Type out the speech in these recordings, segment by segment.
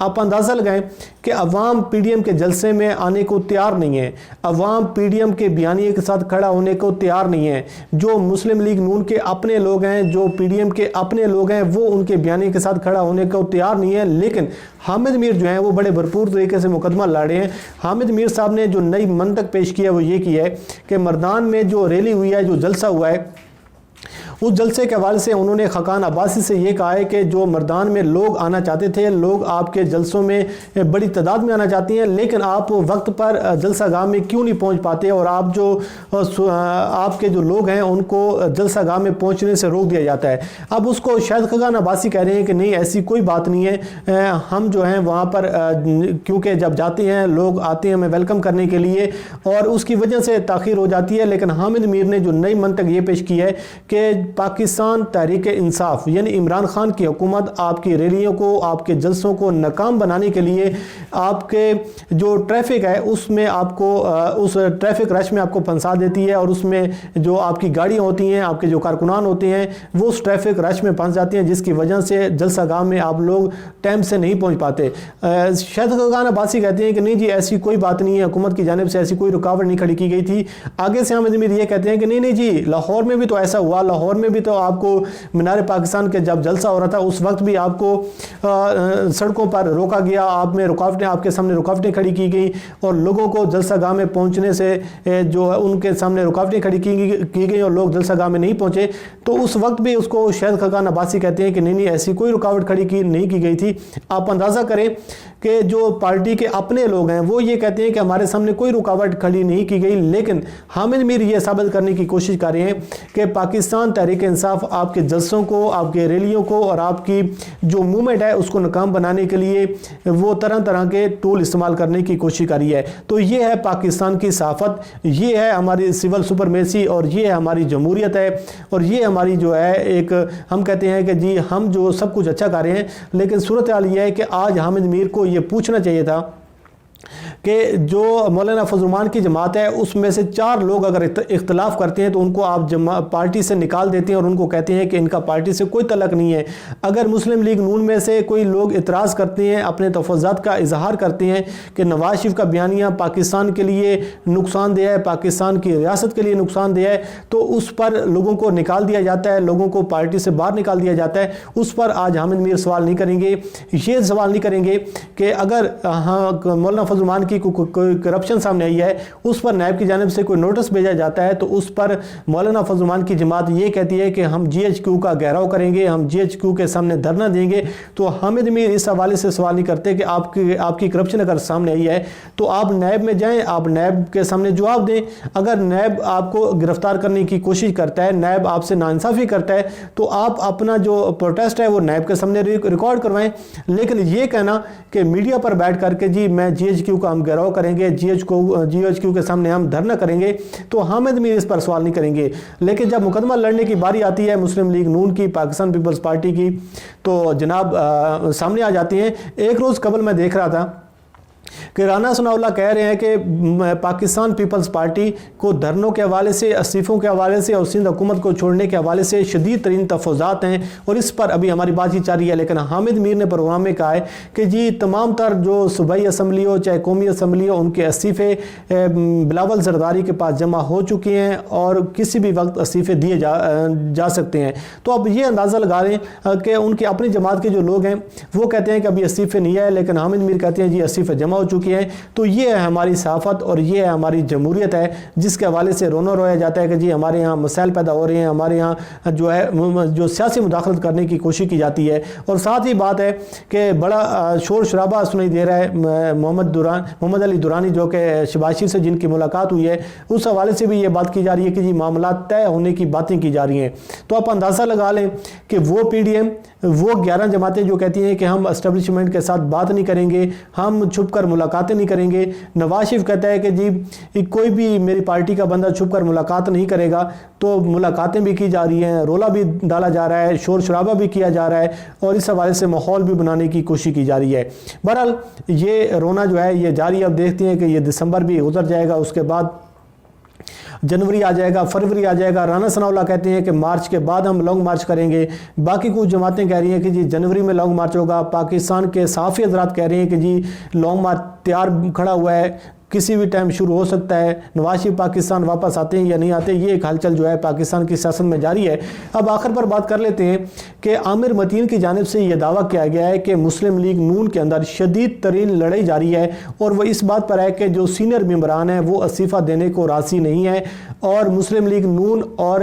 آپ اندازہ لگائیں کہ عوام پی ڈی ایم کے جلسے میں آنے کو تیار نہیں ہے، عوام پی ڈی ایم کے بیانیے کے ساتھ کھڑا ہونے کو تیار نہیں ہے۔ جو مسلم لیگ نون کے اپنے لوگ ہیں، جو پی ڈی ایم کے اپنے لوگ ہیں، وہ ان کے بیانیے کے ساتھ کھڑا ہونے کو تیار نہیں ہے، لیکن حامد میر جو ہیں وہ بڑے بھرپور طریقے سے مقدمہ لڑے ہیں۔ حامد میر صاحب نے جو نئی منطق پیش کی ہے وہ یہ کی ہے کہ مردان میں جو ریلی ہوئی ہے، جو جلسہ ہوا ہے، اس جلسے کے حوالے سے انہوں نے خاقان عباسی سے یہ کہا ہے کہ جو مردان میں لوگ آنا چاہتے تھے، لوگ آپ کے جلسوں میں بڑی تعداد میں آنا چاہتے ہیں، لیکن آپ وقت پر جلسہ گاہ میں کیوں نہیں پہنچ پاتے، اور آپ کے جو لوگ ہیں ان کو جلسہ گاہ میں پہنچنے سے روک دیا جاتا ہے۔ اب اس کو شاید خاقان عباسی کہہ رہے ہیں کہ نہیں، ایسی کوئی بات نہیں ہے، ہم جو ہیں وہاں پر کیونکہ جب جاتے ہیں لوگ آتے ہیں ہمیں ویلکم کرنے کے لیے، اور اس کی وجہ سے تاخیر ہو جاتی ہے۔ لیکن حامد میر نے جو نئی منطق یہ پیش کی ہے کہ پاکستان تحریک انصاف یعنی عمران خان کی حکومت آپ کی ریلیوں کو، آپ کے جلسوں کو ناکام بنانے کے لیے آپ کے جو ٹریفک ہے اس میں آپ کو اس ٹریفک رش میں آپ کو پھنسا دیتی ہے، اور اس میں جو آپ کی گاڑیاں ہوتی ہیں، آپ کے جو کارکنان ہوتے ہیں، وہ اس ٹریفک رش میں پھنس جاتے ہیں، جس کی وجہ سے جلسہ گاہ میں آپ لوگ ٹائم سے نہیں پہنچ پاتے۔ شاید خاقان عباسی کہتے ہیں کہ نہیں جی ایسی کوئی بات نہیں ہے، حکومت کی جانب سے ایسی کوئی رکاوٹ نہیں کھڑی کی گئی تھی۔ آگے سے حامد میر یہ کہتے ہیں کہ نہیں جی لاہور میں بھی تو ایسا ہوا، لاہور میں بھی تو آپ کو مینار پاکستان کے جب جلسہ ہو رہا تھا اس وقت بھی آپ کو سڑکوں پر روکا گیا، آپ میں رکاوٹیں، آپ کے سامنے رکاوٹیں کھڑی کی گئی، اور لوگوں کو جلسہ گاہ میں پہنچنے سے جو ان کے سامنے رکاوٹیں کھڑی کی گئی اور لوگ جلسہ گاہ میں نہیں پہنچے، تو اس وقت بھی اس کو شاید خاقان عباسی کہتے ہیں کہ نہیں ایسی کوئی رکاوٹ کھڑی نہیں کی گئی تھی۔ آپ اندازہ کریں کہ جو پارٹی کے اپنے لوگ ہیں وہ یہ کہتے ہیں کہ ہمارے سامنے کوئی رکاوٹ کھڑی نہیں کی گئی، لیکن حامد میر یہ ثابت کرنے کی کوشش کر رہے ہیں کہ پاکستان تحریک انصاف آپ کے جلسوں کو، آپ کے ریلیوں کو اور آپ کی جو موومنٹ ہے اس کو ناکام بنانے کے لیے وہ طرح طرح کے ٹول استعمال کرنے کی کوشش کر رہی ہے۔ تو یہ ہے پاکستان کی صحافت، یہ ہے ہماری سول سپرمیسی، اور یہ ہماری جمہوریت ہے، اور یہ ہماری جو ہے ایک ہم کہتے ہیں کہ جی ہم جو سب کچھ اچھا کر رہے ہیں، لیکن صورتحال یہ ہے کہ آج حامد میر کو یہ پوچھنا چاہیے تھا کہ جو مولانا فضل الرحمان کی جماعت ہے اس میں سے 4 لوگ اگر اختلاف کرتے ہیں تو ان کو آپ پارٹی سے نکال دیتے ہیں اور ان کو کہتے ہیں کہ ان کا پارٹی سے کوئی تعلق نہیں ہے۔ اگر مسلم لیگ نون میں سے کوئی لوگ اعتراض کرتے ہیں، اپنے تفضیلات کا اظہار کرتے ہیں کہ نواز شریف کا بیانیہ پاکستان کے لیے نقصان دہ ہے، پاکستان کی ریاست کے لیے نقصان دہ ہے، تو اس پر لوگوں کو نکال دیا جاتا ہے، لوگوں کو پارٹی سے باہر نکال دیا جاتا ہے۔ اس پر آج حامد میر سوال نہیں کریں گے، یہ سوال نہیں کریں گے کہ اگر مولانا فضل الرحمان کی کوئی کرپشن سامنے آئی ہے، اس پر نیب کی جانب سے کوئی نوٹس بھیجا جاتا ہے، تو اس پر مولانا فضل الرحمان کی جماعت یہ کہتی ہے کہ ہم جی ایچ کیو کا گھیراؤ کریں گے، ہم جی ایچ کیو کے سامنے دھرنا دیں گے۔ تو حامد میر اس حوالے سے سوال نہیں کرتے کہ آپ کی کرپشن اگر سامنے آئی ہے تو آپ نیب میں جائیں، آپ نیب کے سامنے جواب دیں۔ اگر نیب آپ کو گرفتار کرنے کی کوشش کرتا ہے، نیب آپ سے ناانصافی کرتا ہے، تو آپ اپنا جو پروٹیسٹ ہے وہ نیب کے سامنے ریکارڈ کروائیں۔ لیکن یہ کہنا کہ میڈیا پر بیٹھ کر کے جی میں جی ایچ کیو کا ہم گھیراؤ کریں گے، جی ایچ کیو کے سامنے ہم دھرنا کریں گے، تو حامد میر اس پر سوال نہیں کریں گے۔ لیکن جب مقدمہ لڑنے کی باری آتی ہے مسلم لیگ نون کی، پاکستان پیپلز پارٹی کی، تو جناب سامنے آ جاتی ہیں۔ ایک روز قبل میں دیکھ رہا تھا کہ رانا ثناء اللہ کہہ رہے ہیں کہ پاکستان پیپلز پارٹی کو دھرنوں کے حوالے سے، استعفوں کے حوالے سے اور سندھ حکومت کو چھوڑنے کے حوالے سے شدید ترین تفوضات ہیں، اور اس پر ابھی ہماری بات چیت جاری ہے۔ لیکن حامد میر نے پروگرام میں کہا ہے کہ جی تمام تر جو صوبائی اسمبلی ہو چاہے قومی اسمبلی ہو، ان کے استعفے بلاول زرداری کے پاس جمع ہو چکے ہیں اور کسی بھی وقت استعفے دیے جا سکتے ہیں۔ تو اب یہ اندازہ لگا رہے ہیں کہ ان کی اپنی جماعت کے جو لوگ ہیں وہ کہتے ہیں کہ ابھی استعفے نہیں آئے، لیکن حامد میر کہتے ہیں جی استعفے جمع ہو چکی ہیں۔ تو یہ ہے ہماری صحافت اور یہ ہے ہماری جمہوریت ہے، جس کے حوالے سے رونا رویا جاتا ہے کہ جی ہمارے یہاں مسائل پیدا ہو رہے ہیں، ہمارے یہاں جو ہے جو سیاسی مداخلت کرنے کی کوشش کی جاتی ہے۔ اور ساتھ ہی بات ہے کہ بڑا شور شرابہ سنائی دے رہا ہے محمد علی دورانی جو کہ شہباز شریف سے جن کی ملاقات ہوئی ہے، اس حوالے سے بھی یہ بات کی جا رہی ہے کہ جی معاملات طے ہونے کی باتیں کی جا رہی ہیں۔ تو آپ اندازہ لگا لیں کہ وہ پی ڈی ایم، وہ 11 جماعتیں جو کہتی ہیں کہ ہم اسٹیبلشمنٹ کے ساتھ بات نہیں کریں گے، ہم چھپ کر ملاقاتیں نہیں کریں گے۔ نواز شریف کہتا ہے کہ جی کوئی بھی میری پارٹی کا بندہ چھپ کر ملاقات نہیں کرے گا، تو ملاقاتیں بھی کی جا رہی ہیں، رولا بھی ڈالا جا رہا ہے، شور شرابہ بھی کیا جا رہا ہے، اور اس حوالے سے ماحول بھی بنانے کی کوشش کی جا رہی ہے۔ بہرحال یہ رونا جو ہے یہ جاری، اب دیکھتے ہیں کہ یہ دسمبر بھی گزر جائے گا، اس کے بعد جنوری آ جائے گا، فروری آ جائے گا۔ رانا ثناء اللہ کہتے ہیں کہ مارچ کے بعد ہم لانگ مارچ کریں گے۔ باقی کچھ جماعتیں کہہ رہی ہیں کہ جی جنوری میں لانگ مارچ ہوگا۔ پاکستان کے صحافی حضرات کہہ رہے ہیں کہ جی لانگ مارچ تیار کھڑا ہوا ہے، کسی بھی ٹائم شروع ہو سکتا ہے۔ نواز شریف پاکستان واپس آتے ہیں یا نہیں آتے، یہ ایک ہلچل جو ہے پاکستان کی سیاست میں جاری ہے۔ اب آخر پر بات کر لیتے ہیں کہ عامر متین کی جانب سے یہ دعویٰ کیا گیا ہے کہ مسلم لیگ نون کے اندر شدید ترین لڑائی جاری ہے، اور وہ اس بات پر ہے کہ جو سینئر ممبران ہیں وہ استعفیٰ دینے کو راضی نہیں ہے، اور مسلم لیگ نون اور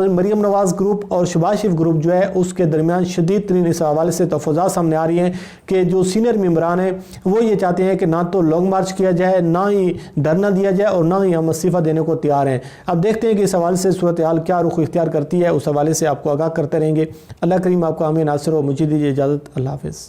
مریم نواز گروپ اور شہباز شریف گروپ جو ہے اس کے درمیان شدید ترین اس حوالے سے تفاوضات سامنے آ رہی ہیں کہ جو سینئر ممبران ہیں وہ یہ چاہتے ہیں کہ نہ تو لانگ مارچ کیا جائے، نہ ہی دھرنا دیا جائے، اور نہ ہی ہم استعفیٰ دینے کو تیار ہیں۔ اب دیکھتے ہیں کہ اس حوالے سے صورتحال کیا رخ اختیار کرتی ہے، اس حوالے سے آپ کو آگاہ کرتے رہیں گے۔ اللہ کریم آپ کو آمین ناصر و مجھے دیجیے اجازت۔ اللہ حافظ۔